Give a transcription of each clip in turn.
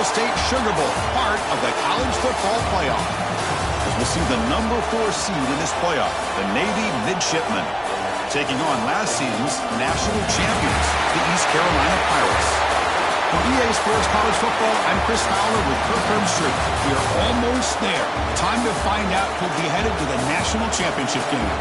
State Sugar Bowl, part of the college football playoff. As we'll see the number 4 seed in this playoff, the Navy Midshipmen, taking on last season's national champions, the East Carolina Pirates. For EA Sports College Football, I'm Chris Fowler with Kirk Herbstreit. We are almost there. Time to find out who'll be headed to the national championship game.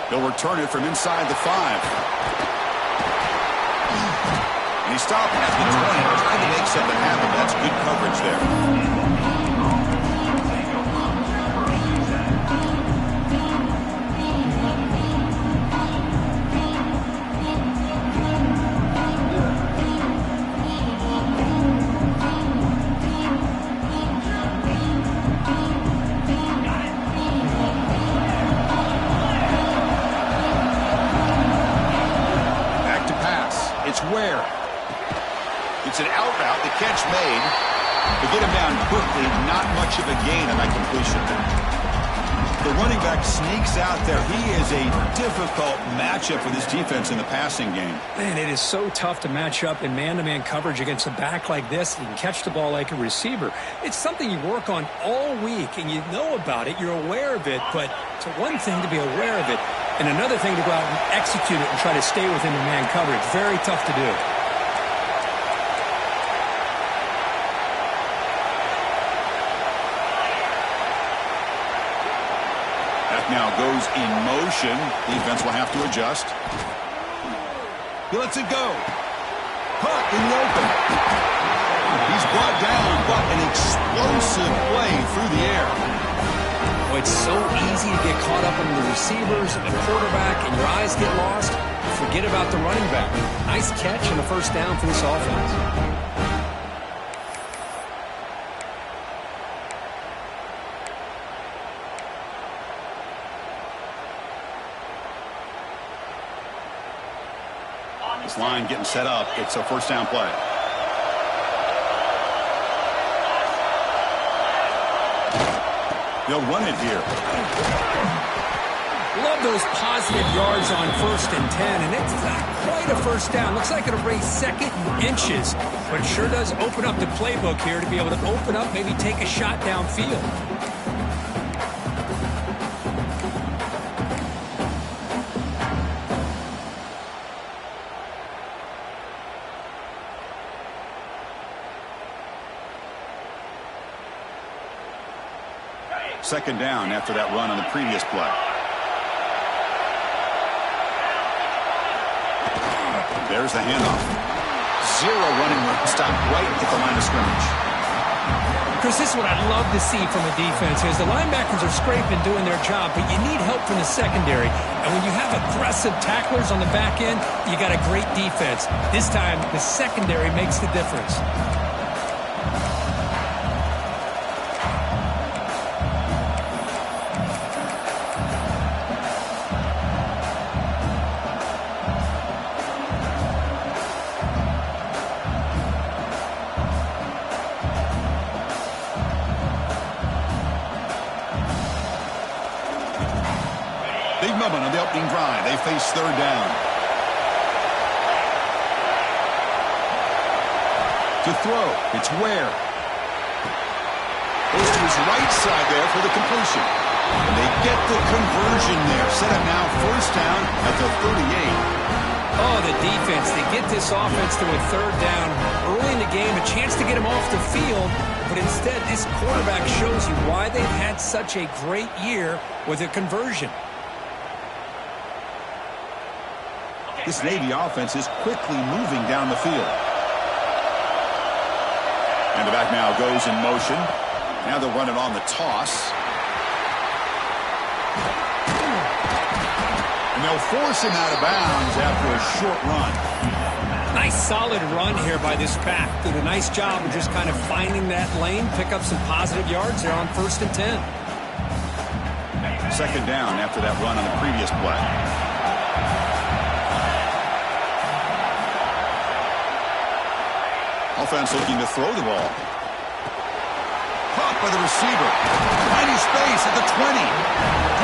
He'll return it from inside the 5. And he stopped at the 20, trying to make something happen. That's good coverage there. Where? It's an out route, the catch made. To get him down quickly, not much of a gain on that completion. The running back sneaks out there. He is a difficult matchup for this defense in the passing game. Man, it is so tough to match up in man-to-man coverage against a back like this. You can catch the ball like a receiver. It's something you work on all week, and you know about it. You're aware of it, but it's one thing to be aware of it, and another thing to go out and execute it and try to stay within the man coverage. Very tough to do. That now goes in motion. Defense will have to adjust. He lets it go. Caught in the open. He's brought down, but an explosive play through the air. Oh, it's so easy to get caught up in the receivers and the quarterback, and your eyes get lost. Forget about the running back. Nice catch and a first down for this offense. This line getting set up. It's a first down play. They'll run it here. Love those positive yards on 1st and 10, and it's not quite a first down. Looks like it'll raise 2nd and inches, but it sure does open up the playbook here to be able to open up, maybe take a shot downfield. Second down after that run on the previous play. There's the handoff. Zero running room. Stop right at the line of scrimmage. Chris, this is what I love to see from a defense is the linebackers are scraping, doing their job, but you need help from the secondary. And when you have aggressive tacklers on the back end, you got a great defense. This time, the secondary makes the difference. Big moment on the opening drive. They face third down. To throw, it's Ware. Goes to his right side there for the completion. And they get the conversion there. Set up now first down at the 38. Oh, the defense. They get this offense to a third down early in the game, a chance to get him off the field. But instead, this quarterback shows you why they've had such a great year with a conversion. This Navy offense is quickly moving down the field. And the back now goes in motion. Now they'll run it on the toss. And they'll force him out of bounds after a short run. Nice solid run here by this back. Did a nice job of just kind of finding that lane, pick up some positive yards there on 1st and 10. Second down after that run on the previous play. Offense looking to throw the ball. Caught by the receiver. Tiny space at the 20.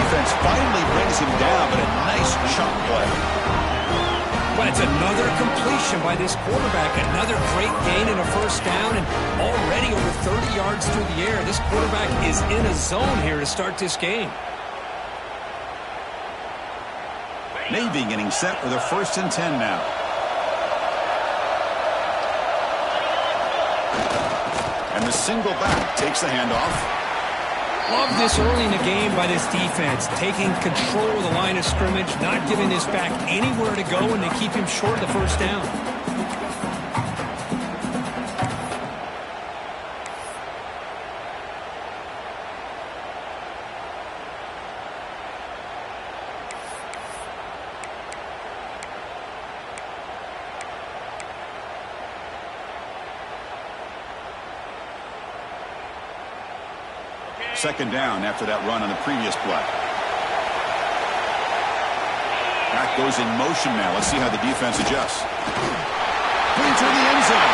Defense finally brings him down, but a nice chunk play. Well, it's another completion by this quarterback. Another great gain and a 1st down, and already over 30 yards through the air. This quarterback is in a zone here to start this game. Navy getting set with a 1st and 10 now. And the single back takes the handoff. Love this early in the game by this defense, taking control of the line of scrimmage, not giving this back anywhere to go, and they keep him short of the 1st down. Second down after that run on the previous play. Back goes in motion now. Let's see how the defense adjusts. Into the end zone.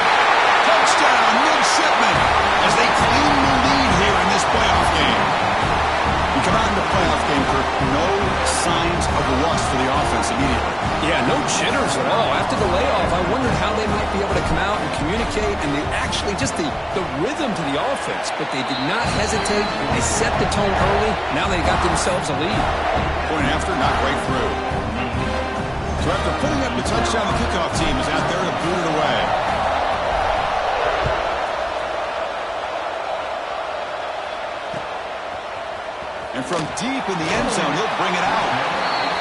Touchdown, Midshipman, as they claim the lead here in this playoff game. You come out in the playoff game for no signs of rust for the offense immediately. Yeah, no jitters at all. After the layoff, I wondered how they might be able to come out and communicate, and actually just the rhythm to the offense. But they did not hesitate. They set the tone early. Now they got themselves a lead. Point after, not right through. So after putting up the touchdown, the kickoff team is out there to boot it away. And from deep in the end zone, he'll bring it out.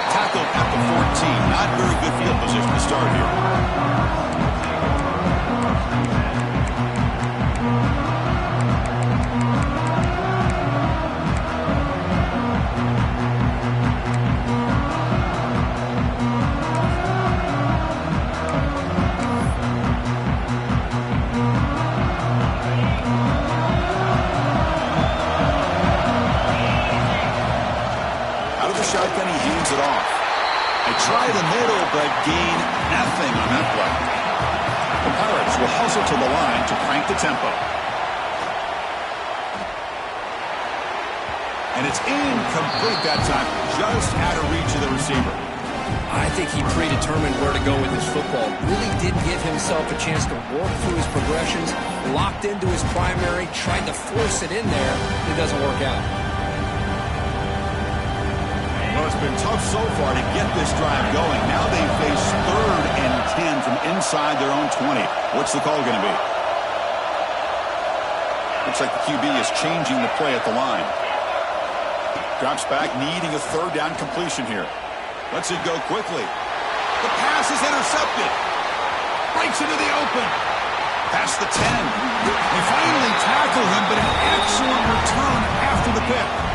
Tackled at the 14. Not very good field position to start here. Shotgun, he hands it off. They try the middle, but gain nothing on that play. The Pirates will hustle to the line to crank the tempo. And it's incomplete that time, just out of reach of the receiver. I think he predetermined where to go with his football. Really didn't give himself a chance to work through his progressions. Locked into his primary, tried to force it in there. It doesn't work out. Well, it's been tough so far to get this drive going. Now they face 3rd and 10 from inside their own 20. What's the call going to be? Looks like the QB is changing the play at the line. Drops back, needing a 3rd down completion here. Lets it go quickly. The pass is intercepted. Breaks into the open. Past the 10. They finally tackle him, but an excellent return after the pick.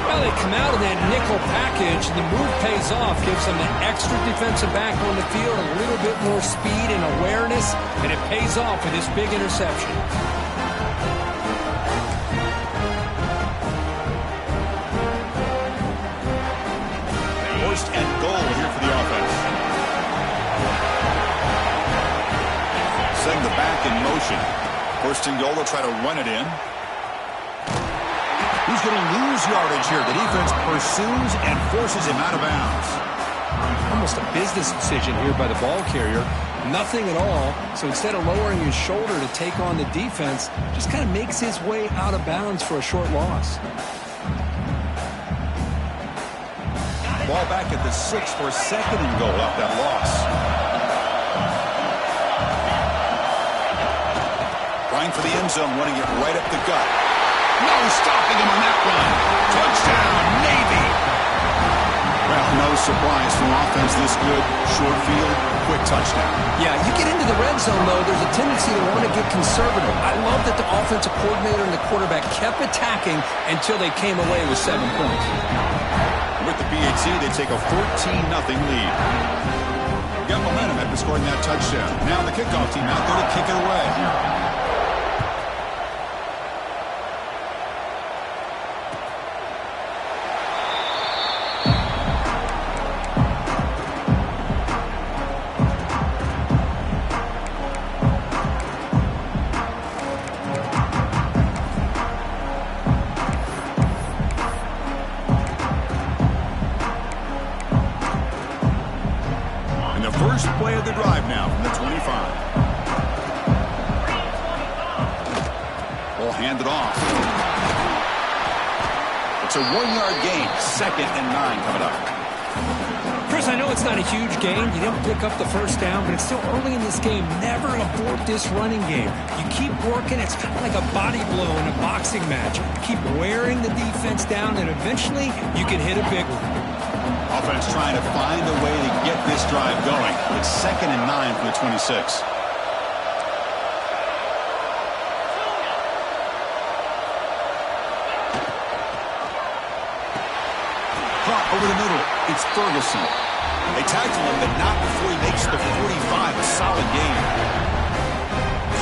Well, they come out of that nickel package, and the move pays off, gives them an extra defensive back on the field, a little bit more speed and awareness, and it pays off with this big interception. First and goal here for the offense. Setting the back in motion. First and goal, they'll try to run it in. He's going to lose yardage here. The defense pursues and forces him out of bounds. Almost a business decision here by the ball carrier. Nothing at all. So instead of lowering his shoulder to take on the defense, just kind of makes his way out of bounds for a short loss. Ball back at the 6 for a 2nd and goal off that loss. Trying for the end zone, running it right up the gut. No stopping him on that run. Touchdown, Navy. Well, no surprise from offense this good. Short field, quick touchdown. Yeah, you get into the red zone, though, there's a tendency to want to get conservative. I love that the offensive coordinator and the quarterback kept attacking until they came away with 7 points. With the PHC, they take a 14-0 lead. got momentum after scoring that touchdown. Now the kickoff team out there to kick it away. First play of the drive now from the 25. Ball handed off. It's a 1-yard gain. 2nd and 9 coming up. Chris, I know it's not a huge gain. You didn't pick up the first down, but it's still early in this game. Never abort this running game. You keep working. It's kind of like a body blow in a boxing match. Keep wearing the defense down, and eventually you can hit a big one. Offense trying to find a way to get this drive going. It's 2nd and 9 from the 26. Caught over the middle. It's Ferguson. They tackle him, but not before he makes the 45. A solid gain.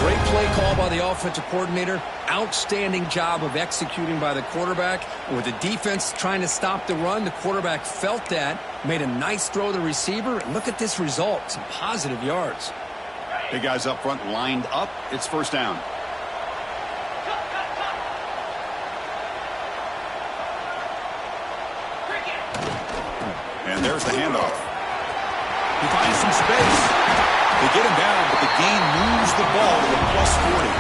Great play call by the offensive coordinator. Outstanding job of executing by the quarterback. With the defense trying to stop the run, the quarterback felt that, made a nice throw to the receiver, and look at this result. Some positive yards. Big guys up front lined up. It's first down. And there's the handoff. He finds some space. They get him down, but the gain moves the ball to a plus 40.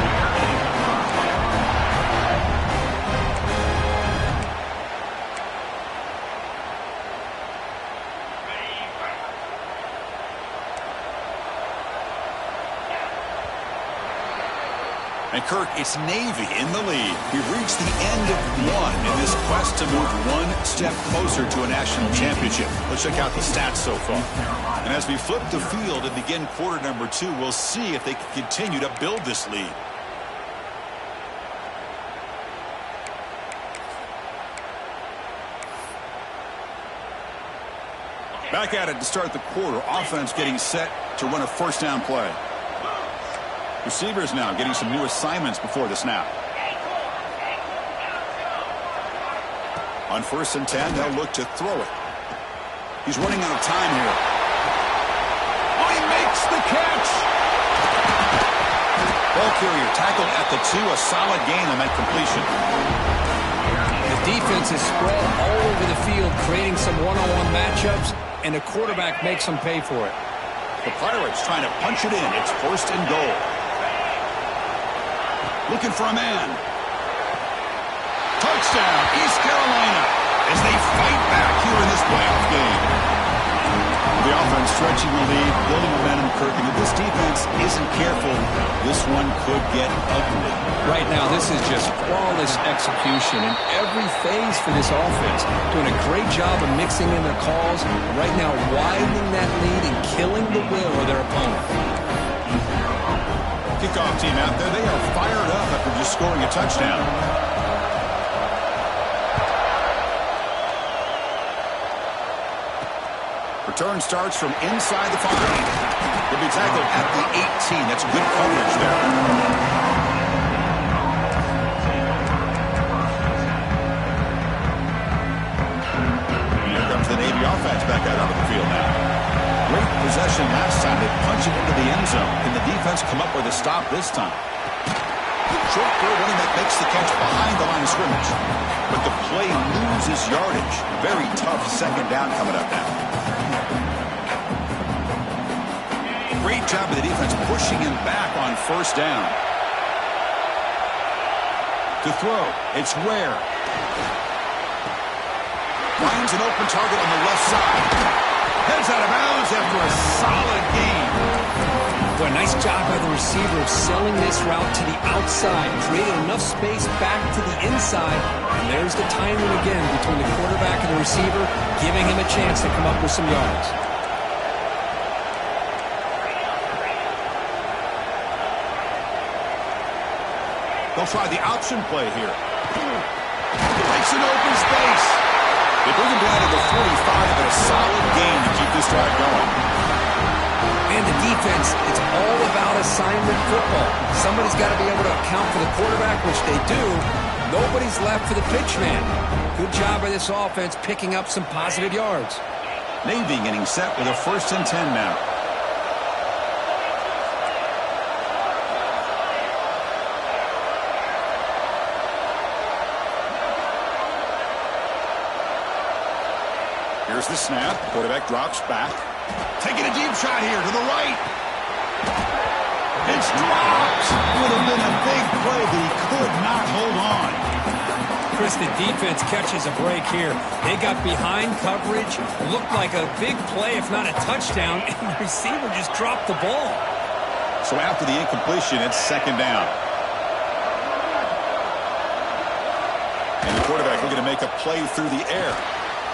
And Kirk, it's Navy in the lead. We've reached the end of one in this quest to move one step closer to a national championship. Let's check out the stats so far. And as we flip the field and begin quarter number 2, we'll see if they can continue to build this lead. Back at it to start the quarter. Offense getting set to run a first down play. Receivers now getting some new assignments before the snap. On 1st and 10, they'll look to throw it. He's running out of time here. Oh, he makes the catch! Ball carrier tackled at the 2, a solid gain on that completion. The defense is spread all over the field, creating some one-on-one matchups, and the quarterback makes them pay for it. The Pirates trying to punch it in. It's 1st and goal. Looking for a man. Touchdown, East Carolina, as they fight back here in this playoff game. The offense stretching the lead, building momentum, Kirk, and if this defense isn't careful, this one could get ugly. Right now, this is just flawless execution in every phase for this offense. Doing a great job of mixing in their calls. Right now, widening that lead and killing the will of their opponent. Kickoff team out there. They are fired up after just scoring a touchdown. Return starts from inside the 5. He'll be tackled at the 18. That's good coverage there. Here comes the Navy offense back out onto the field now. Great possession last time. They punch it into the end zone. Can the defense come up with a stop this time? Short throw, running back makes the catch behind the line of scrimmage. But the play loses yardage. Very tough 2nd down coming up now. Great job of the defense pushing him back on 1st down. To throw, it's Ware. Finds an open target on the left side. Heads out of bounds after a solid gain. Boy, nice job by the receiver of selling this route to the outside, creating enough space back to the inside. And there's the timing again between the quarterback and the receiver, giving him a chance to come up with some yards. They'll try the option play here. Breaks an open space. They bring him down to the 45, but a solid gain to keep this drive going. Man, the defense, it's all about assignment football. Somebody's got to be able to account for the quarterback, which they do. Nobody's left for the pitch man. Good job by this offense picking up some positive yards. Navy getting set with a 1st and 10 now. Here's the snap. Quarterback drops back. Taking a deep shot here to the right. It's dropped. Would have been a big play, but he could not hold on. Chris, the defense catches a break here. They got behind coverage. Looked like a big play, if not a touchdown, and the receiver just dropped the ball. So after the incompletion, it's 2nd down. And the quarterback looking to make a play through the air.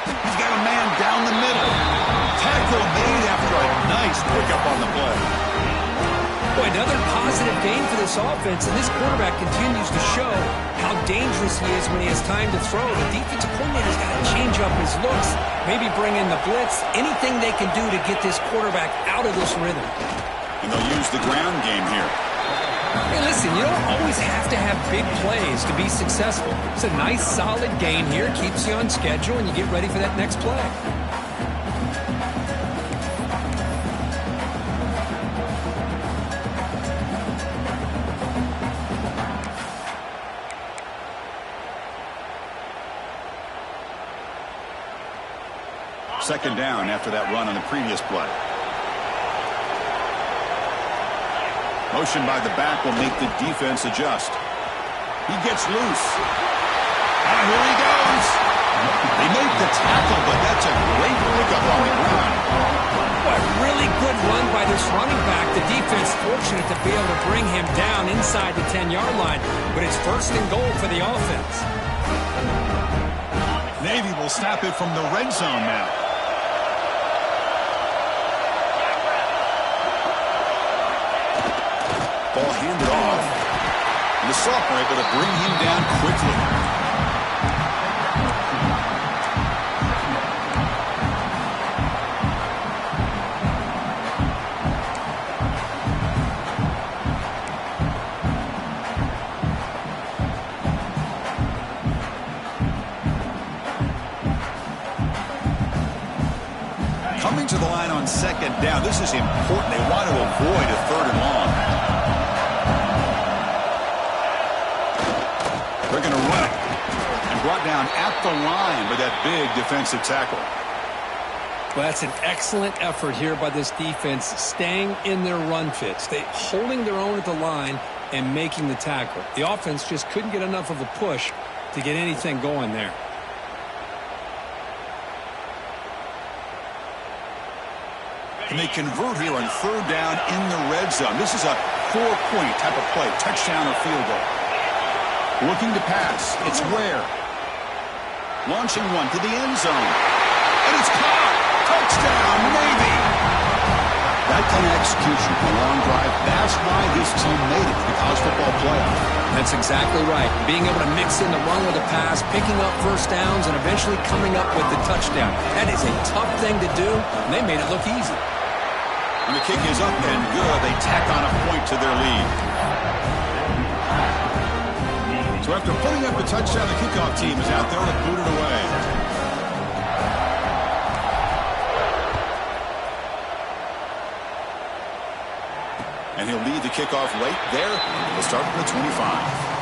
He's got a man down the middle. Tackle made after a nice pickup on the play. Boy, another positive gain for this offense, and this quarterback continues to show how dangerous he is when he has time to throw. The defensive coordinator's got to change up his looks, maybe bring in the blitz, anything they can do to get this quarterback out of this rhythm. And they'll use the ground game here. Hey, listen, you don't always have to have big plays to be successful. It's a nice, solid gain here. Keeps you on schedule, and you get ready for that next play. Second down after that run on the previous play. Motion by the back will make the defense adjust. He gets loose. And here he goes. They make the tackle, but that's a great pickup on the ground. Boy, really good run by this running back. The defense fortunate to be able to bring him down inside the 10-yard line, but it's 1st and goal for the offense. Navy will snap it from the red zone now. Ball handed off. And the sophomore able to bring him down quickly. Coming to the line on 2nd down. This is important. They want to avoid a 3rd and long. They're going to run it. And brought down at the line with that big defensive tackle. Well, that's an excellent effort here by this defense, staying in their run fits. They holding their own at the line and making the tackle. The offense just couldn't get enough of a push to get anything going there. And they convert here on 3rd down in the red zone. This is a 4-point type of play, touchdown or field goal. Looking to pass. It's Ware. Launching one to the end zone. And it's caught. Touchdown, Navy. That kind of execution for a long drive, that's why this team made it to the college football playoff. That's exactly right. Being able to mix in the run with the pass, picking up 1st downs, and eventually coming up with the touchdown. That is a tough thing to do, and they made it look easy. And the kick is up and good. They tack on a point to their lead. So after putting up a touchdown, the kickoff team is out there to boot it away. And he'll lead the kickoff late there. He'll start from the 25.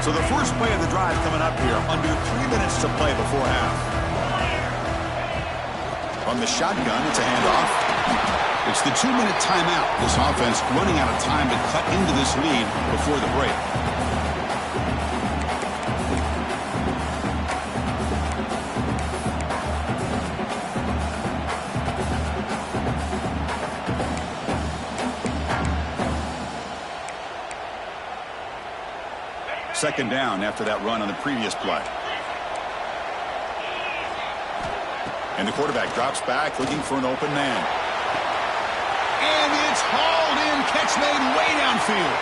So the first play of the drive coming up here, under 3 minutes to play before half. From the shotgun, it's a handoff. It's the 2-minute timeout. This offense running out of time to cut into this lead before the break. Second down after that run on the previous play. And the quarterback drops back looking for an open man. And it's hauled in. Catch made way downfield.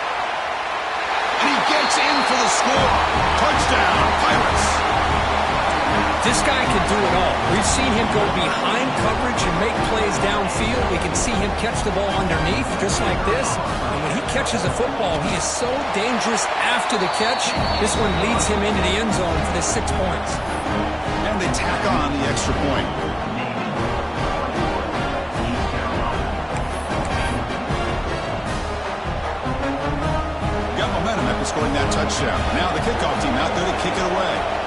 And he gets in for the score. Touchdown, Pirates. This guy can do it all. We've seen him go behind coverage and make plays downfield. We can see him catch the ball underneath, just like this. And when he catches a football, he is so dangerous after the catch. This one leads him into the end zone for the 6 points. And they tack on the extra point. Got momentum after scoring that touchdown. Now the kickoff team out there to kick it away.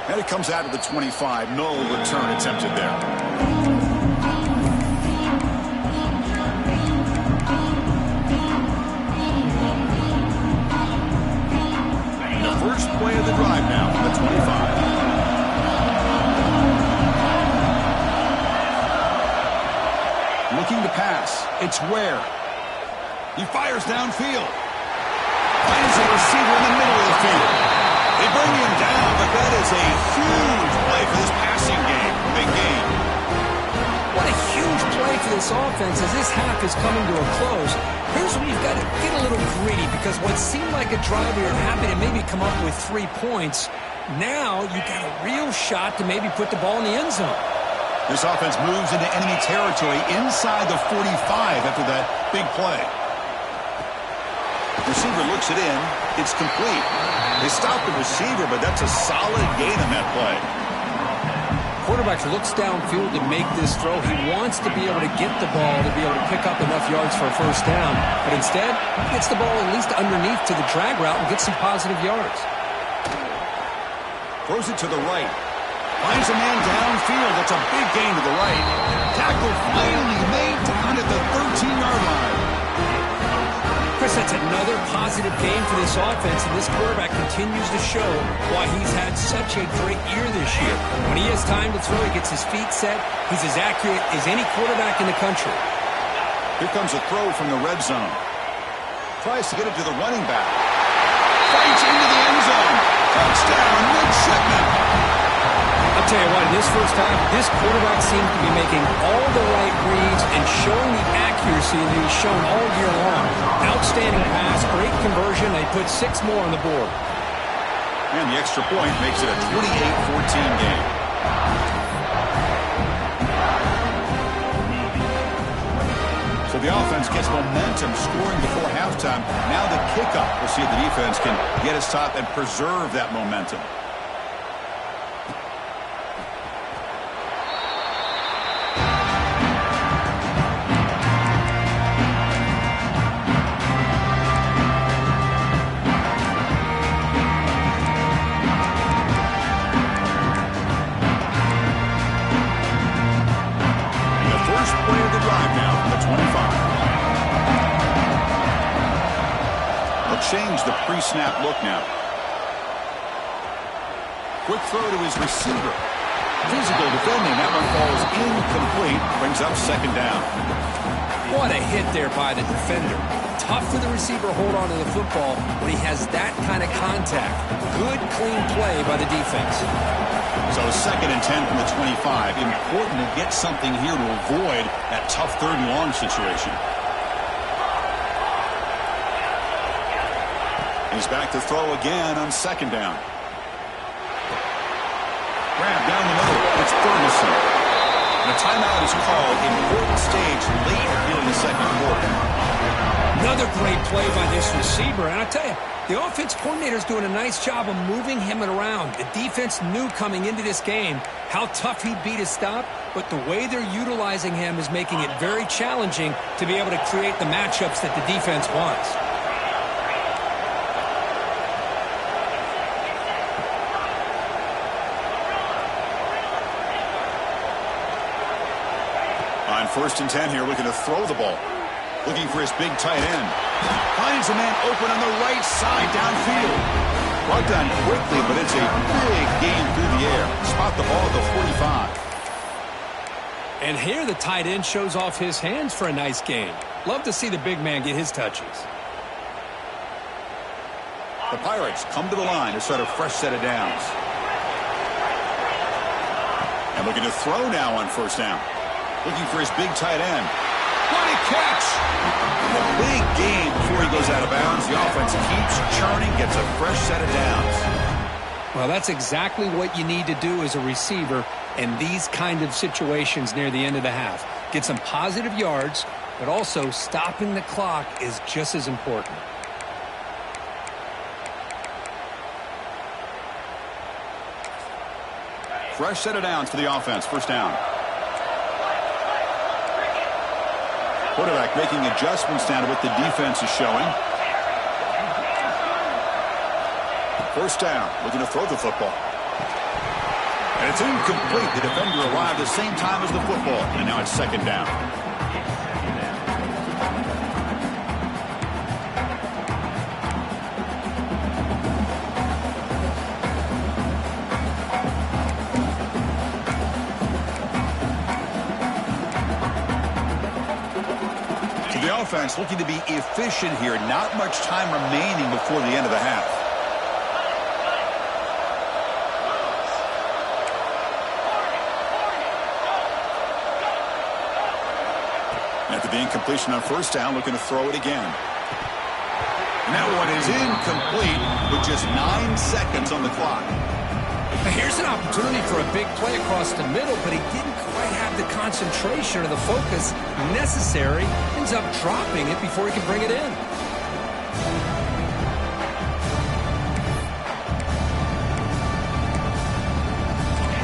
And it comes out of the 25. No return attempted there. The first play of the drive now from the 25. Looking to pass. It's Ware. He fires downfield. Finds a receiver in the middle of the field. They bring him down, but that is a huge play for this passing game. Big game. What a huge play for this offense as this half is coming to a close. Here's where you've got to get a little greedy because what seemed like a drive you're happy to maybe come up with 3 points, now you've got a real shot to maybe put the ball in the end zone. This offense moves into enemy territory inside the 45 after that big play. Receiver looks it in. It's complete. They stop the receiver, but that's a solid gain on that play. Quarterback looks downfield to make this throw. He wants to be able to get the ball to be able to pick up enough yards for a first down. But instead, he gets the ball at least underneath to the drag route and gets some positive yards. Throws it to the right. Finds a man downfield. That's a big gain to the right. Tackle finally made down at the 13-yard line. Chris, that's another positive game for this offense, and this quarterback continues to show why he's had such a great year this year. When he has time to throw, he gets his feet set. He's as accurate as any quarterback in the country. Here comes a throw from the red zone. Tries to get it to the running back. Fights into the end zone. Touchdown, Midshipman. I'll tell you what, in this first half, this quarterback seems to be making all the right reads and showing the accuracy that he's shown all year long. Outstanding pass, great conversion. They put 6 more on the board. And the extra point makes it a 28-14 game. So the offense gets momentum scoring before halftime. Now the kickoff. We'll see if the defense can get his top and preserve that momentum. Change the pre-snap look now. Quick throw to his receiver. Physical defending. That one falls incomplete. Brings up second down. What a hit there by the defender. Tough for the receiver to hold on to the football when he has that kind of contact. Good, clean play by the defense. So 2nd and 10 from the 25. Important to get something here to avoid that tough 3rd and long situation. He's back to throw again on 2nd down. Grab down the middle. It's Ferguson. And a timeout is called. Important stage late here in the 2nd quarter. Another great play by this receiver. And I tell you, the offense coordinator is doing a nice job of moving him around. The defense knew coming into this game how tough he'd be to stop, but the way they're utilizing him is making it very challenging to be able to create the matchups that the defense wants. On 1st and 10 here, looking to throw the ball. Looking for his big tight end. Finds a man open on the right side downfield. Brought down quickly, but it's a big gain through the air. Spot the ball at the 45. And here the tight end shows off his hands for a nice gain. Love to see the big man get his touches. The Pirates come to the line to start a fresh set of downs. And looking to throw now on first down. Looking for his big tight end. What a catch! A big game before he goes out of bounds. The offense keeps churning, gets a fresh set of downs. Well, that's exactly what you need to do as a receiver in these kind of situations near the end of the half. Get some positive yards, but also stopping the clock is just as important. Fresh set of downs for the offense. First down. Quarterback making adjustments down to what the defense is showing. First down. Looking to throw the football. And it's incomplete. The defender arrived at the same time as the football. And now it's second down. Offense looking to be efficient here. Not much time remaining before the end of the half. After the incompletion on first down, looking to throw it again. And that one is incomplete with just 9 seconds on the clock. Here's an opportunity for a big play across the middle, but he didn't quite have the concentration or the focus necessary. Ends up dropping it before he can bring it in.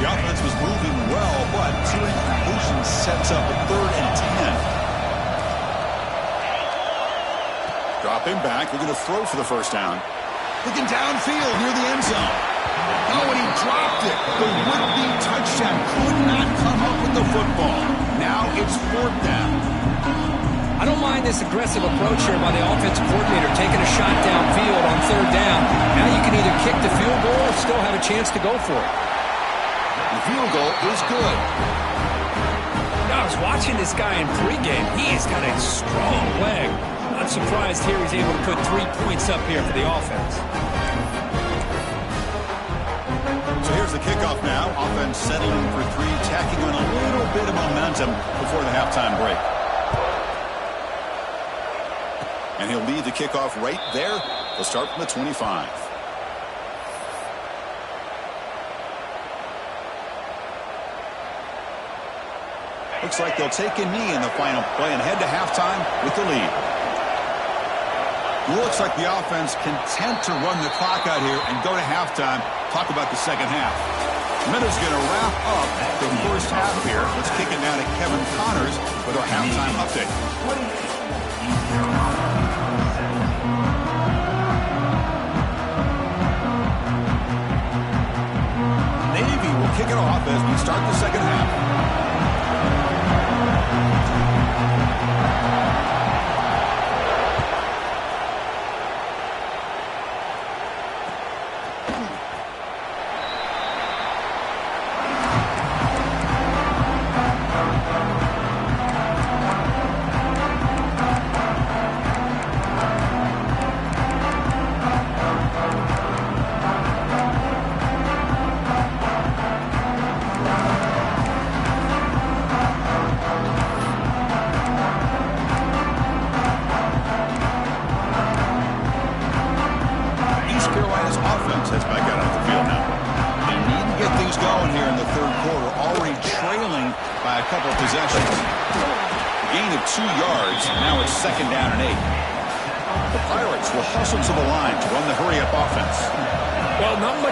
The offense was moving well, but two incompletions sets up a 3rd and 10. Dropping back, looking to throw for the first down. Looking downfield near the end zone. Oh, and he dropped it. The would-be touchdown could not come up with the football. Now it's 4th down. I don't mind this aggressive approach here by the offensive coordinator, taking a shot downfield on 3rd down. Now you can either kick the field goal or still have a chance to go for it. The field goal is good. Now, I was watching this guy in pregame. He has got a strong leg. Not surprised here he's able to put 3 points up here for the offense. So here's the kickoff now. Offense settling for 3, tacking on a little bit of momentum before the halftime break. And he'll lead the kickoff right there. He'll start from the 25. Looks like they'll take a knee in the final play and head to halftime with the lead. Looks like the offense content to run the clock out here and go to halftime. Talk about the second half. Minutes going to wrap up the first half here. Let's kick it down to Kevin Connors with our halftime update. Navy will kick it off as we start the second half.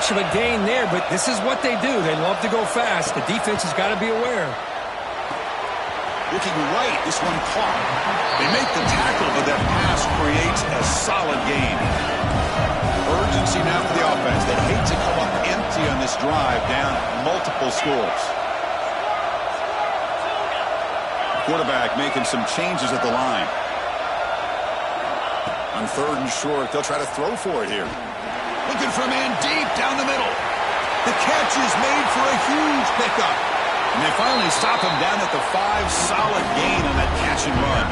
Of a gain there, but this is what they do. They love to go fast. The defense has got to be aware. Looking right, this one caught. They make the tackle, but that pass creates a solid gain. Urgency now for the offense. They hate to come up empty on this drive, down multiple scores. Quarterback making some changes at the line. On 3rd and short, they'll try to throw for it here. Looking for a man deep down the middle. The catch is made for a huge pickup. And they finally stop him down at the 5. Solid gain on that catch and run.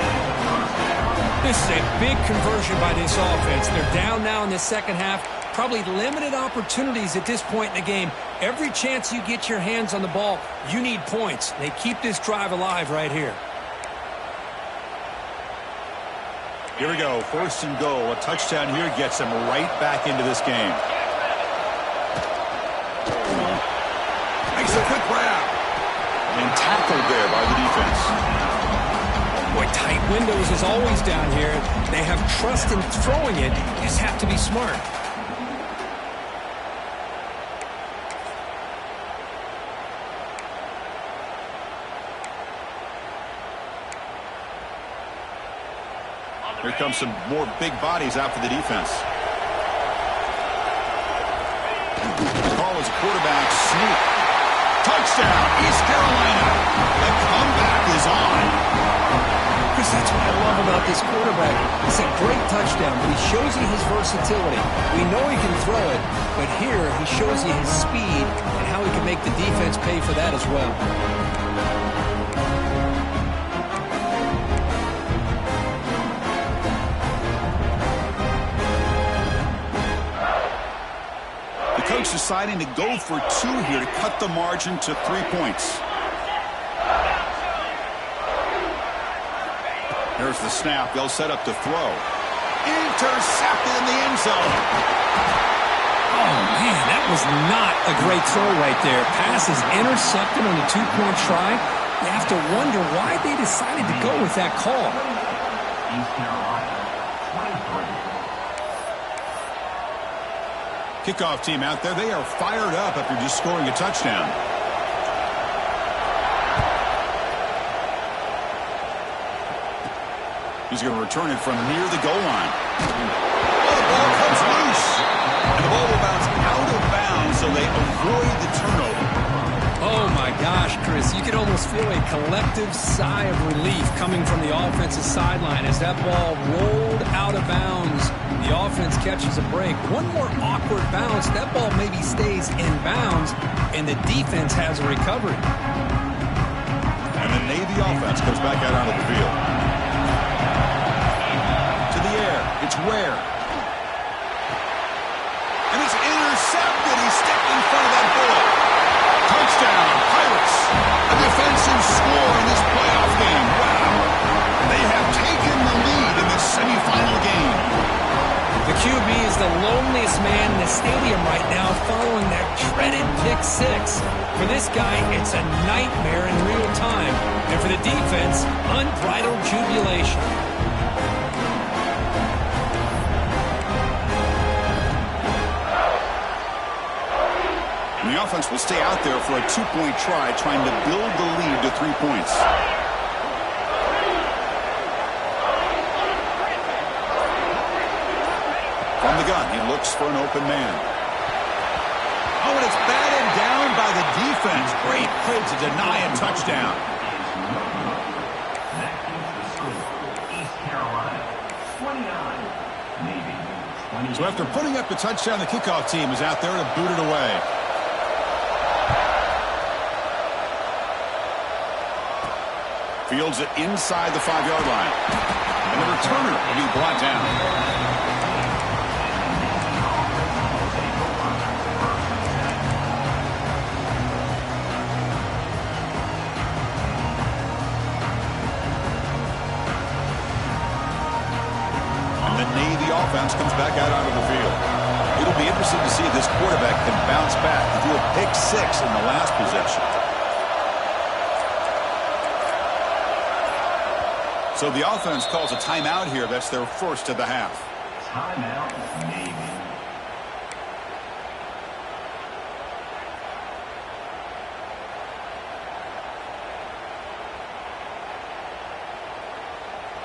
This is a big conversion by this offense. They're down now in the second half. Probably limited opportunities at this point in the game. Every chance you get your hands on the ball, you need points. They keep this drive alive right here. Here we go, 1st and goal. A touchdown here gets them right back into this game. Makes a quick grab. And tackled there by the defense. Boy, tight windows is always down here. They have trust in throwing it. You just have to be smart. Here comes some more big bodies out for the defense. The call is a quarterback sneak. Touchdown, East Carolina. The comeback is on. Chris, that's what I love about this quarterback. It's a great touchdown, but he shows you his versatility. We know he can throw it, but here he shows you his speed and how he can make the defense pay for that as well. The coach deciding to go for 2 here to cut the margin to 3 points. Here's the snap. They'll set up to throw. Intercepted in the end zone. Oh, man, that was not a great throw right there. Pass is intercepted on the 2-point try. You have to wonder why they decided to go with that call. Kickoff team out there. They are fired up after just scoring a touchdown. He's going to return it from near the goal line. Oh, the ball comes loose. And the ball will bounce out of bounds, so they avoid the turnover. Oh, my gosh, Chris. You could almost feel a collective sigh of relief coming from the offensive sideline as that ball rolled out of bounds. The offense catches a break. One more awkward bounce. That ball maybe stays in bounds, and the defense has a recovery. And the Navy offense comes back out onto the field. It's Ware. And it's intercepted. He stepped in front of that bullet. Touchdown, Pirates. A defensive score in this playoff game. Wow. They have taken the lead in this semifinal game. The QB is the loneliest man in the stadium right now following that dreaded pick 6. For this guy, it's a nightmare in real time. And for the defense, unbridled jubilation. The offense will stay out there for a 2-point try, trying to build the lead to 3 points. From the gun, he looks for an open man. Oh, and it's batted down by the defense. Great play to deny a touchdown. So after putting up the touchdown, the kickoff team is out there to boot it away. Fields it inside the 5-yard line. And the returner will be brought down. And the Navy offense comes back out onto the field. It'll be interesting to see if this quarterback can bounce back. He threw a pick 6 in the last possession. So the offense calls a timeout here. That's their first of the half. Timeout, Navy.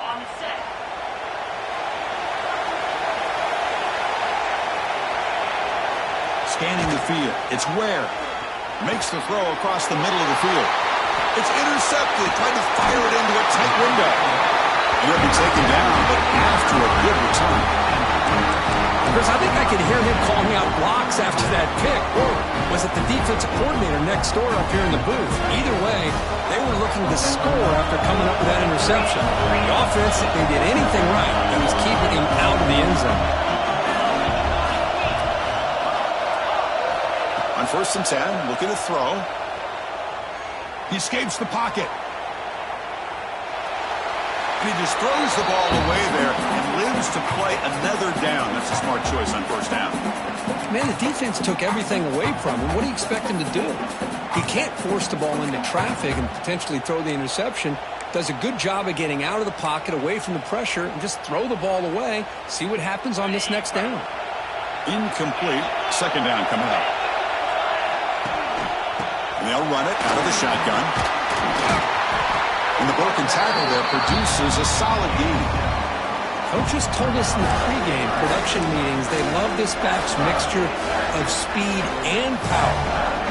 On set. Scanning the field. It's Ware. Makes the throw across the middle of the field. It's intercepted. Tried to fire it into a tight window. He'll be taken down, but after a good return. Chris, I think I could hear him calling out blocks after that pick. Or was it the defensive coordinator next door up here in the booth? Either way, they were looking to score after coming up with that interception. The offense, if they did anything right, it was keeping him out of the end zone. On 1st and 10, looking to throw. He escapes the pocket. And he just throws the ball away there and lives to play another down. That's a smart choice on 1st down. Man, the defense took everything away from him. What do you expect him to do? He can't force the ball into traffic and potentially throw the interception. Does a good job of getting out of the pocket, away from the pressure, and just throw the ball away. See what happens on this next down. Incomplete. 2nd down coming up. And they'll run it out of the shotgun. And the broken tackle there produces a solid gain. Coaches told us in the pregame production meetings they love this back's mixture of speed and power.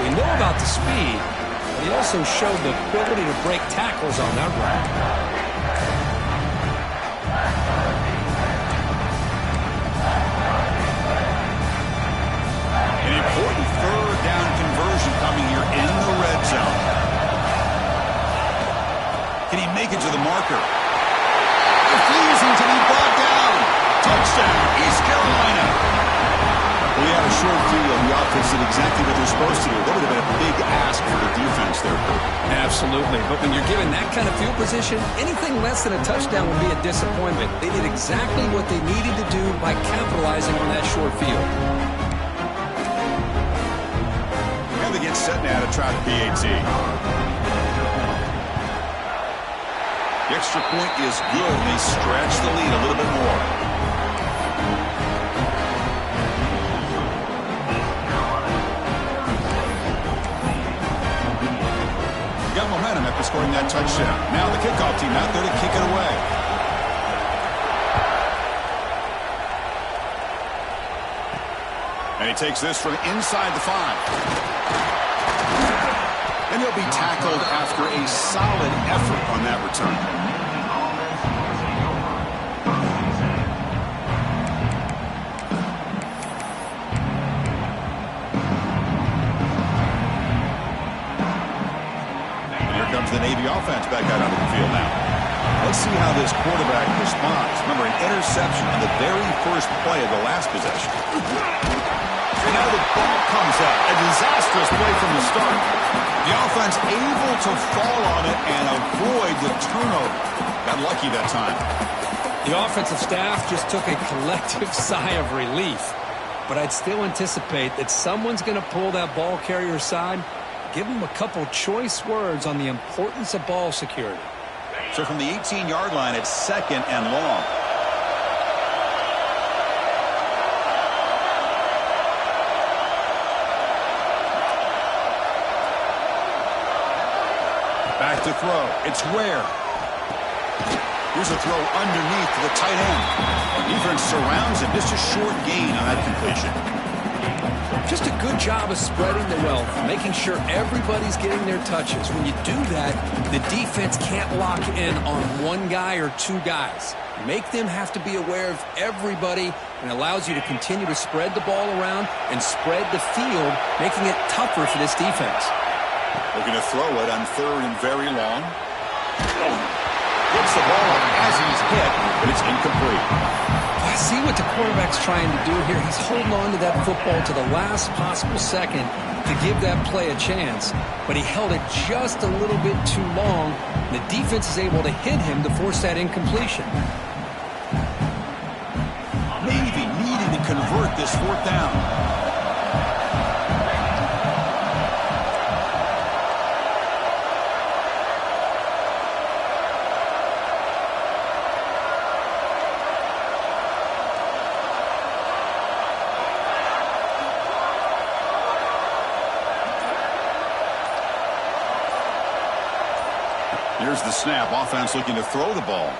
We know about the speed, but he also showed the ability to break tackles on that run. An important 3rd down conversion coming here in the red zone. Can he make it to the marker? Refusing to be brought down. Touchdown, East Carolina. We had a short field. The offense did exactly what they're supposed to do. That would have been a big ask for the defense there, Kurt. Absolutely. But when you're given that kind of field position, anything less than a touchdown would be a disappointment. They did exactly what they needed to do by capitalizing on that short field. And they get set now to try the PAT. The extra point is good, and they stretch the lead a little bit more. Got momentum after scoring that touchdown. Now the kickoff team out there to kick it away. And he takes this from inside the 5. And he'll be tackled after a solid effort on that return. And here comes the Navy offense back out onto the field now. Let's see how this quarterback responds. Remember, an interception on the very first play of the last possession. And now the ball comes out. A disastrous play from the start. The offense able to fall on it and avoid the turnover. Got lucky that time. The offensive staff just took a collective sigh of relief. But I'd still anticipate that someone's going to pull that ball carrier aside, give him a couple choice words on the importance of ball security. So from the 18-yard line, it's 2nd and long. Back to throw. It's Ware. Here's a throw underneath to the tight end. Defense surrounds him. Just a short gain on that completion. Just a good job of spreading the wealth, making sure everybody's getting their touches. When you do that, the defense can't lock in on one guy or 2 guys. Make them have to be aware of everybody, and allows you to continue to spread the ball around and spread the field, making it tougher for this defense. Looking to throw it on 3rd and very long. Gets the ball up as he's hit, but it's incomplete. I see what the quarterback's trying to do here. He's holding on to that football to the last possible second to give that play a chance, but he held it just a little bit too long. The defense is able to hit him to force that incompletion. Navy needing to convert this 4th down. Here's the snap. Offense looking to throw the ball.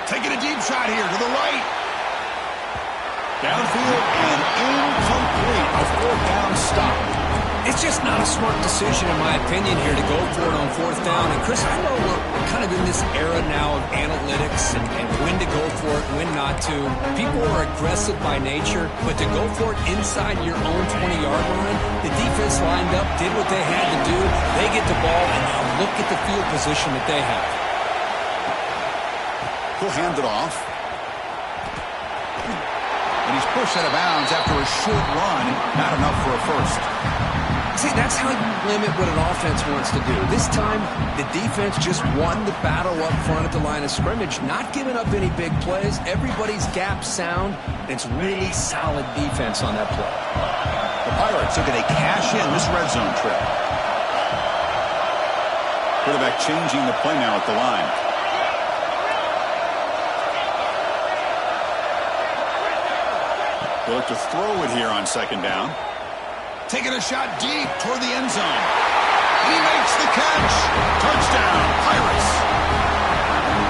Taking a deep shot here to the right. Downfield and incomplete. A 4th down stop. It's just not a smart decision, in my opinion, here to go for it on fourth down. And, Chris, I know we're kind of in this era now of analytics and when to go for it, when not to. People are aggressive by nature, but to go for it inside your own 20-yard line, the defense lined up, did what they had to do. They get the ball, and now look at the field position that they have. He'll hand it off. And he's pushed out of bounds after a short run. Not enough for a first. See, that's how you limit what an offense wants to do. This time, the defense just won the battle up front at the line of scrimmage, not giving up any big plays. Everybody's gap sound. It's really solid defense on that play. The Pirates are going to cash in this red zone trip. Quarterback changing the play now at the line. They'll look to throw it here on second down. Taking a shot deep toward the end zone. And he makes the catch. Touchdown, Pirates.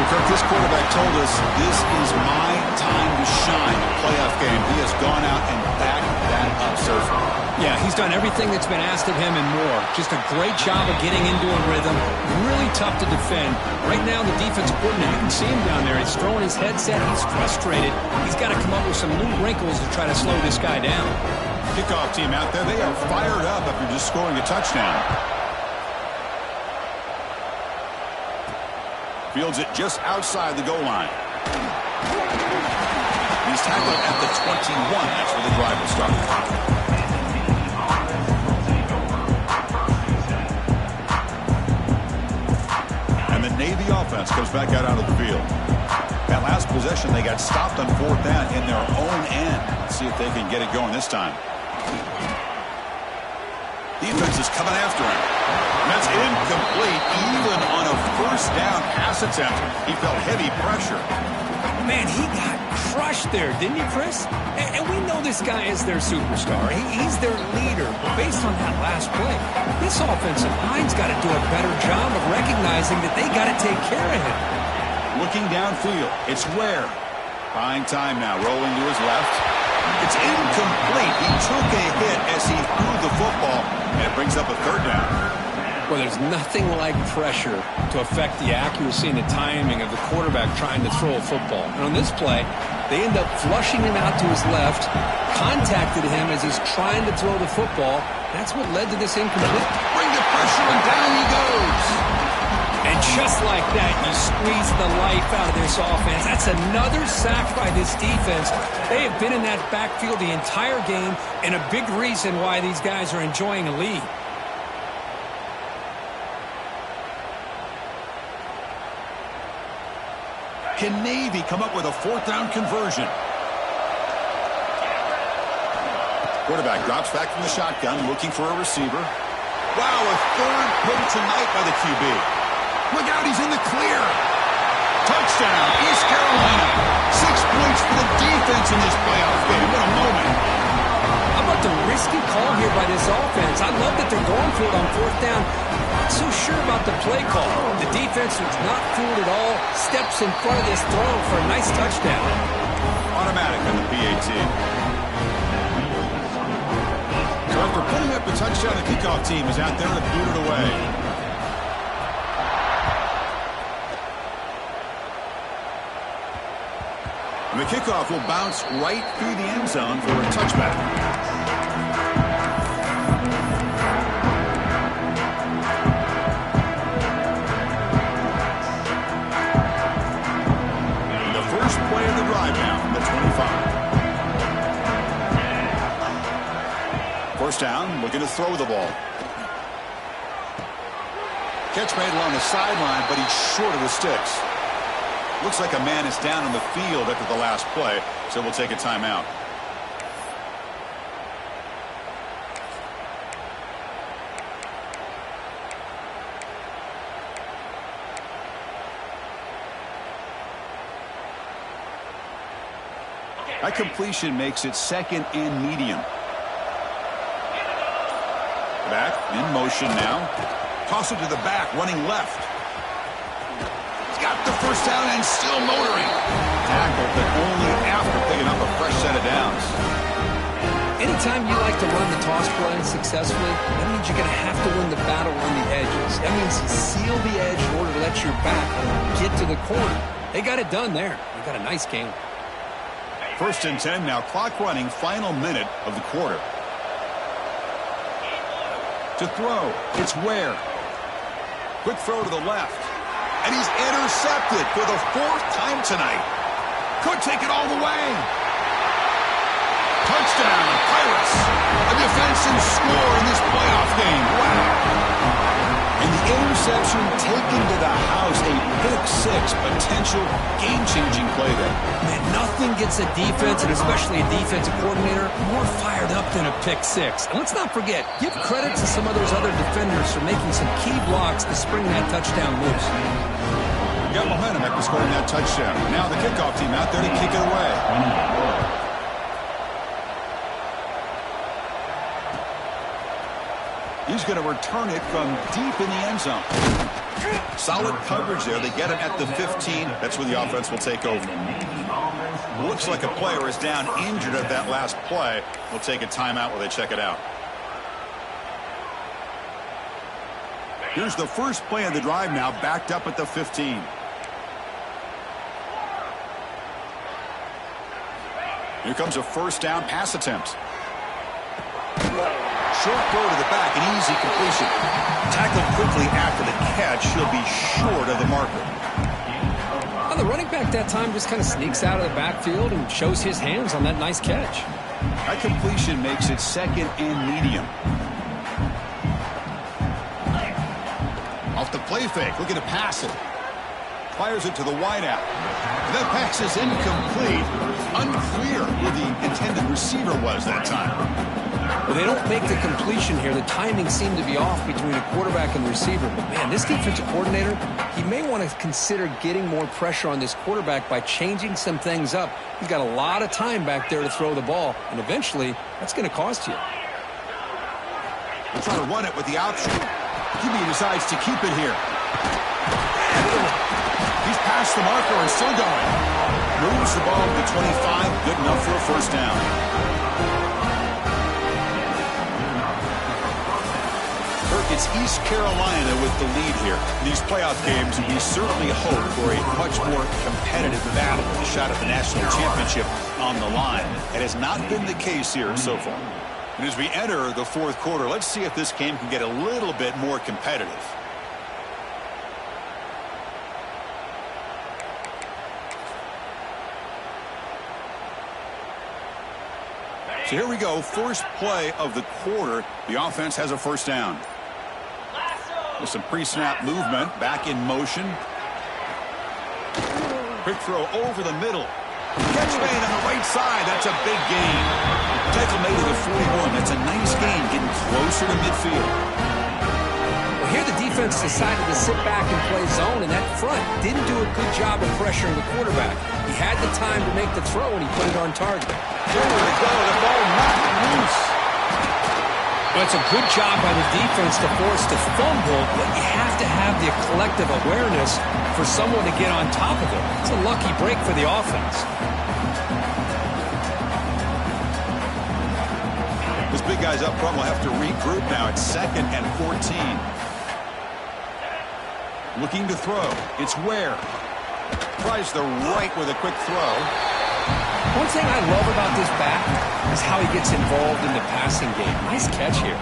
Kirk, this quarterback told us this is my time to shine. A playoff game. He has gone out and backed that up so far. Yeah, he's done everything that's been asked of him and more. Just a great job of getting into a rhythm. Really tough to defend. Right now, the defensive coordinator, you can see him down there. He's throwing his headset. He's frustrated. He's got to come up with some new wrinkles to try to slow this guy down. Kickoff team out there, they are fired up after just scoring a touchdown. Fields it just outside the goal line. He's tackled at the 21. That's where the drive will start. And the Navy offense comes back out onto the field. That last possession, they got stopped on fourth down in their own end. Let's see if they can get it going this time. Defense is coming after him. And that's incomplete. Even on a first down pass attempt, he felt heavy pressure. Man, he got crushed there, didn't he, Chris? And we know this guy is their superstar. He's their leader. But based on that last play, this offensive line's got to do a better job of recognizing that they got to take care of him. Looking downfield, it's Ware. Buying time now, rolling to his left. It's incomplete. He took a hit as he threw the football, and it brings up a third down. Well, there's nothing like pressure to affect the accuracy and the timing of the quarterback trying to throw a football. And on this play, they end up flushing him out to his left, contacted him as he's trying to throw the football. That's what led to this incomplete. Bring the pressure, and down he goes. And just like that, you squeeze the life out of this offense. That's another sack by this defense. They have been in that backfield the entire game, and a big reason why these guys are enjoying a lead. Can Navy come up with a fourth down conversion? Quarterback drops back from the shotgun, looking for a receiver. Wow, a third pick tonight by the QB. Look out, he's in the clear. Touchdown, East Carolina. 6 points for the defense in this playoff game. What a moment. How about the risky call here by this offense? I love that they're going for it on fourth down. Not so sure about the play call. The defense was not fooled at all. Steps in front of this throw for a nice touchdown. Automatic on the PAT. So after putting up a touchdown, the kickoff team is out there to boot it away. And the kickoff will bounce right through the end zone for a touchback. The first play of the drive now from the 25. First down, looking to throw the ball. Catch made along the sideline, but he's short of the sticks. Looks like a man is down on the field after the last play, so we'll take a timeout. That completion makes it second and medium. Back, in motion now. Toss it to the back, running left. Got the first down and still motoring. Tackle, but only after picking up a fresh set of downs. Anytime you like to run the toss play successfully, that means you're going to have to win the battle on the edges. That means you seal the edge in order to let your back get to the corner. They got it done there. They got a nice game. 1st and 10 now, clock running, final minute of the quarter. To throw, it's Ware. Quick throw to the left. And he's intercepted for the 4th time tonight. Could take it all the way. Touchdown, Pirates. A defensive score in this playoff game. Wow. And the interception taken to the house, a pick-6 potential game-changing play there. Man, nothing gets a defense, and especially a defensive coordinator, more fired up than a pick-6. And let's not forget, give credit to some of those other defenders for making some key blocks to spring that touchdown loose. Got momentum after scoring that touchdown. Now the kickoff team out there to kick it away. He's going to return it from deep in the end zone. Solid coverage there. They get him at the 15. That's where the offense will take over. Looks like a player is down injured at that last play. We'll take a timeout while they check it out. Here's the first play of the drive now, backed up at the 15. Here comes a 1st down pass attempt. Short throw to the back, an easy completion. Tackled quickly after the catch. He'll be short of the marker. Well, the running back that time just kind of sneaks out of the backfield and shows his hands on that nice catch. That completion makes it 2nd and medium. Off the play fake, looking to pass it. Fires it to the wideout. That pass is incomplete. Unclear who the intended receiver was that time. Well, they don't make the completion here. The timing seemed to be off between the quarterback and the receiver. But, man, this defensive coordinator, he may want to consider getting more pressure on this quarterback by changing some things up. He's got a lot of time back there to throw the ball, and eventually that's going to cost you. They're trying to run it with the option. QB decides to keep it here. He's past the marker and still going. Moves the ball to 25. Good enough for a 1st down. Kirk, it's East Carolina with the lead here. These playoff games, we certainly hope for a much more competitive battle, a shot at the national championship on the line. It has not been the case here so far. And as we enter the 4th quarter, let's see if this game can get a little bit more competitive. So here we go, first play of the quarter. The offense has a 1st down. With some pre-snap movement, back in motion. Quick throw over the middle. Catch made on the right side. That's a big gain. Tackle made to the 41. That's a nice gain, getting closer to midfield. Well, here the defense decided to sit back and play zone, and that front didn't do a good job of pressuring the quarterback. He had the time to make the throw, and he put it on target. There we go. The ball knocked loose. Well, it's a good job by the defense to force the fumble, but you have to have the collective awareness for someone to get on top of it. It's a lucky break for the offense. This big guy's up front will have to regroup now. It's 2nd and 14. Looking to throw. It's Ware. Tries the right with a quick throw. One thing I love about this back is how he gets involved in the passing game. Nice catch here.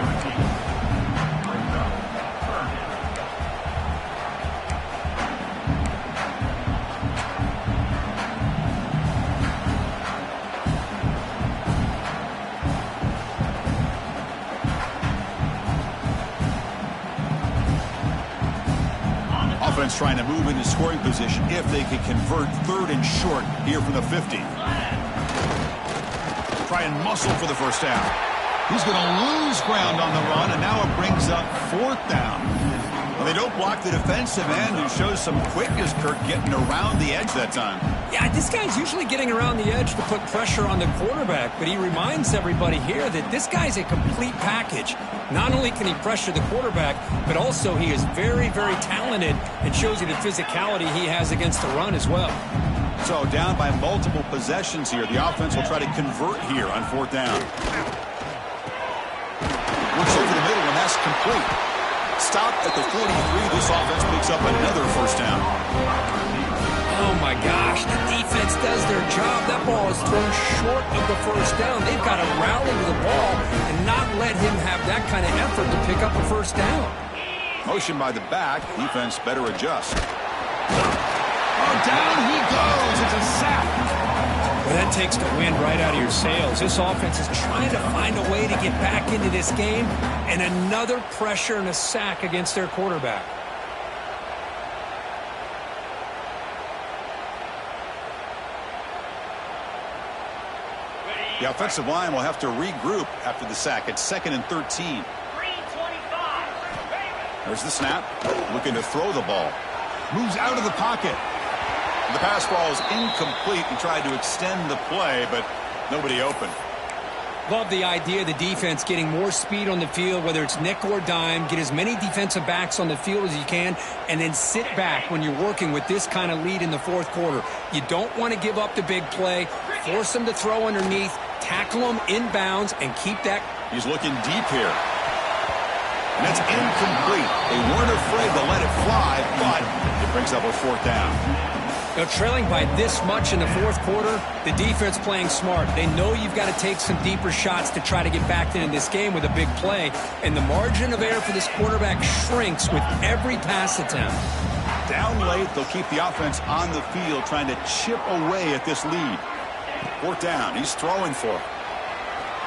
Offense trying to move into scoring position if they can convert 3rd and short here from the 50. Try and muscle for the 1st down. He's going to lose ground on the run, and now it brings up 4th down. Well, they don't block the defensive end, who shows some quickness, Kirk, getting around the edge that time. Yeah, this guy's usually getting around the edge to put pressure on the quarterback, but he reminds everybody here that this guy's a complete package. Not only can he pressure the quarterback, but also he is very, very talented and shows you the physicality he has against the run as well. So down by multiple possessions here. The offense will try to convert here on 4th down. pass complete. Stop at the 43. This offense picks up another first down. Oh, my gosh. The defense does their job. That ball is thrown short of the first down. They've got to rally to the ball and not let him have that kind of effort to pick up a first down. Motion by the back. Defense better adjust. Oh, down he goes. It's a sack. Well, that takes the wind right out of your sails. This offense is trying to find a way to get back into this game, and another pressure and a sack against their quarterback. The offensive line will have to regroup after the sack. It's 2nd and 13. There's the snap. Looking to throw the ball. Moves out of the pocket. The pass ball is incomplete and tried to extend the play, but nobody open. Love the idea of the defense getting more speed on the field, whether it's nickel or dime. Get as many defensive backs on the field as you can, and then sit back when you're working with this kind of lead in the fourth quarter. You don't want to give up the big play. Force them to throw underneath. Tackle them inbounds and keep that. He's looking deep here. And that's incomplete. They weren't afraid to let it fly, but it brings up a fourth down. You know, trailing by this much in the fourth quarter, the defense playing smart. They know you've got to take some deeper shots to try to get back into this game with a big play. And the margin of error for this quarterback shrinks with every pass attempt. Down late, they'll keep the offense on the field trying to chip away at this lead. Fourth down. He's throwing for it.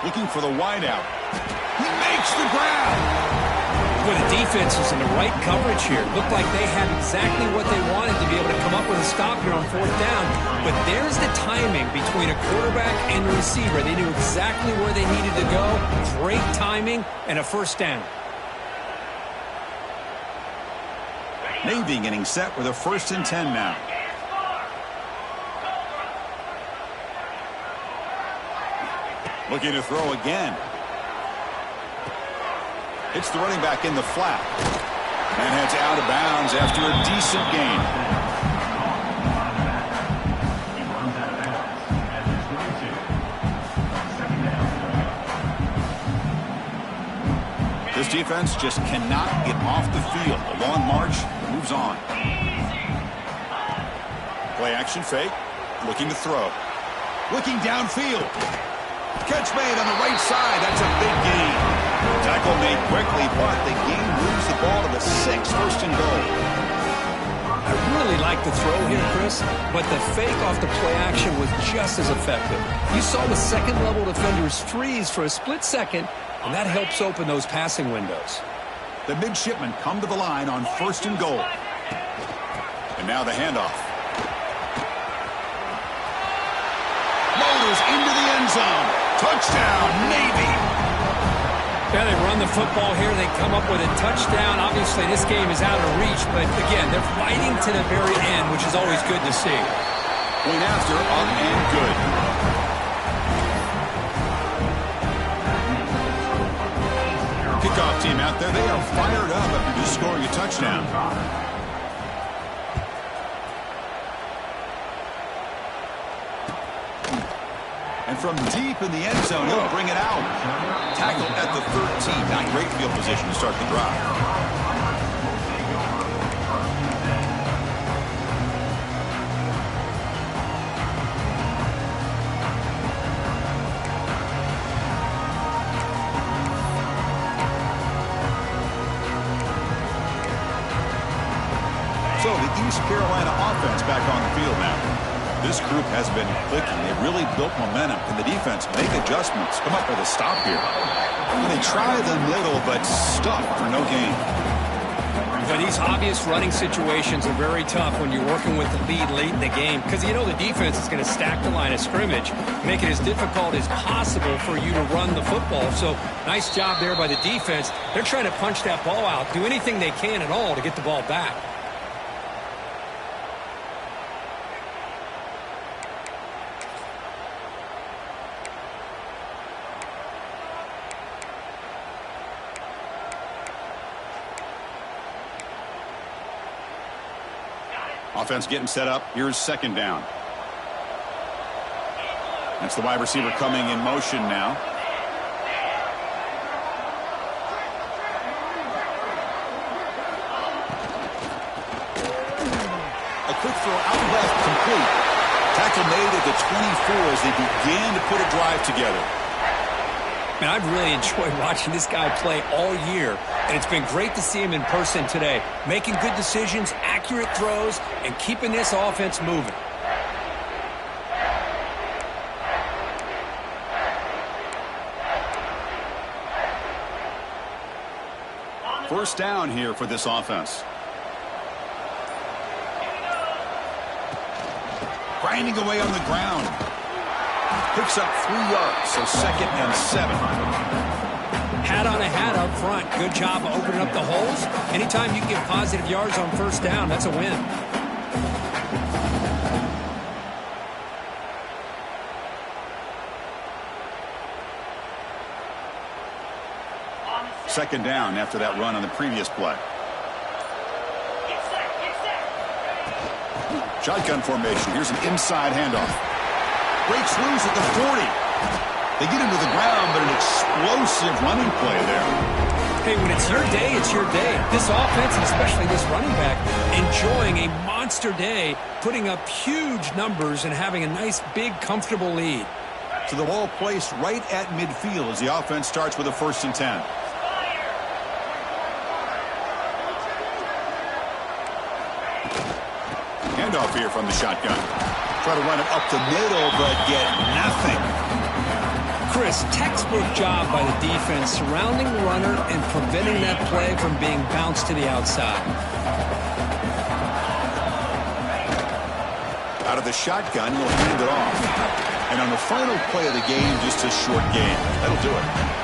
Looking for the wideout. He makes the grab. Well, the defense was in the right coverage here. Looked like they had exactly what they wanted to be able to come up with a stop here on fourth down. But there's the timing between a quarterback and the receiver. They knew exactly where they needed to go. Great timing and a first down. Navy getting set with a 1st and 10 now. Looking to throw again. Hits the running back in the flat. And heads out of bounds after a decent gain. This defense just cannot get off the field. A long march moves on. Play action fake. Looking to throw. Looking downfield. Catch made on the right side. That's a big gain. Tackle made quickly, but the game moves the ball to the 6, 1st and goal. I really like the throw here, Chris, but the fake off the play action was just as effective. You saw the second-level defenders freeze for a split second, and that helps open those passing windows. The midshipmen come to the line on 1st and goal. And now the handoff. Motors into the end zone. Touchdown, Navy. Yeah, they run the football here. They come up with a touchdown. Obviously, this game is out of reach, but again, they're fighting to the very end, which is always good to see. Point after, up and good. Kickoff team out there, they are fired up after just scoring a touchdown. And from deep in the end zone, he'll bring it out. Tackled at the 13. Not great field position to start the drive. So the East Carolina offense back on the field now. This group has been clicking. They really built momentum. Can the defense make adjustments? Come up with a stop here. And they try the middle, but stuck for no gain. But these obvious running situations are very tough when you're working with the lead late in the game because you know the defense is going to stack the line of scrimmage, make it as difficult as possible for you to run the football. So nice job there by the defense. They're trying to punch that ball out, do anything they can at all to get the ball back. Offense getting set up. Here's 2nd down. That's the wide receiver coming in motion now. A quick throw out left, complete. Tackle made at the 24 as they began to put a drive together. Man, I've really enjoyed watching this guy play all year, and it's been great to see him in person today, making good decisions, accurate throws, and keeping this offense moving. First down here for this offense. Grinding away on the ground. Picks up 3 yards, so 2nd and 7. Hat on a hat up front. Good job of opening up the holes. Anytime you get positive yards on first down, that's a win. Second down after that run on the previous play. Shotgun formation. Here's an inside handoff. Breaks loose at the 40. They get him to the ground, but an explosive running play there. Hey, when it's your day, it's your day. This offense, and especially this running back, enjoying a monster day, putting up huge numbers and having a nice, big, comfortable lead. So the ball placed right at midfield as the offense starts with a 1st and 10. Handoff here from the shotgun. Try to run it up the middle, but get nothing. Chris, textbook job by the defense surrounding the runner and preventing that play from being bounced to the outside. Out of the shotgun, he'll hand it off. And on the final play of the game, just a short gain. That'll do it.